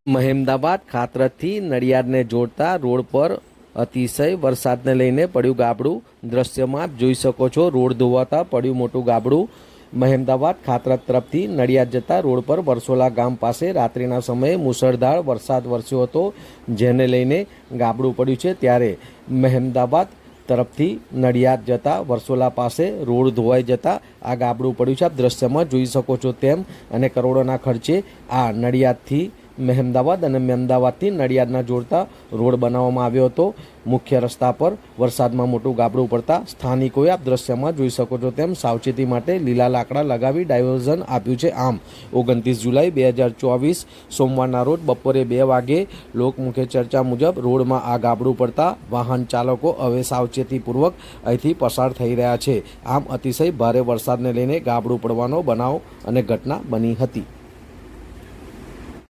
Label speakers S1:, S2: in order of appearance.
S1: મહેમદાવાદ ખાતરથી નડિયાદને જોડતા રોડ પર અતિશય વરસાદને લઈને પડ્યું ગાબડું। દ્રશ્યમાં આપ જોઈ શકો છો, રોડ ધોવાતા પડ્યું મોટું ગાબડું। મહેમદાવાદ ખાતરત તરફથી નડિયાદ જતા રોડ પર વરસોલા ગામ પાસે રાત્રિના સમયે મુશળધાર વરસાદ વરસ્યો હતો, જેને લઈને ગાબડું પડ્યું છે। ત્યારે મહેમદાવાદ તરફથી નડિયાદ જતા વરસોલા પાસે રોડ ધોવાઈ જતા આ ગાબડું પડ્યું છે। આપ દ્રશ્યમાં જોઈ શકો છો તેમ, અને કરોડોના ખર્ચે આ નડિયાદથી મહેમદાવાદ અને મહેમદાવાદથી નડિયાદના જોડતા રોડ બનાવવામાં આવ્યો હતો। મુખ્ય રસ્તા પર વરસાદમાં મોટું ગાબડું પડતા સ્થાનિકોએ આપ દ્રશ્યમાં જોઈ શકો છો તેમ સાવચેતી માટે લીલા લાકડા લગાવી ડાયવર્ઝન આપ્યું છે। આમ 29 જુલાઈ 2024 સોમવારના રોજ બપોરે 2 વાગે લોકમુખે ચર્ચા મુજબ રોડમાં આ ગાબડું પડતા વાહન ચાલકો હવે સાવચેતીપૂર્વક અહીંથી પસાર થઈ રહ્યા છે। આમ અતિશય ભારે વરસાદને લઈને ગાબડું પડવાનો બનાવ અને ઘટના બની હતી।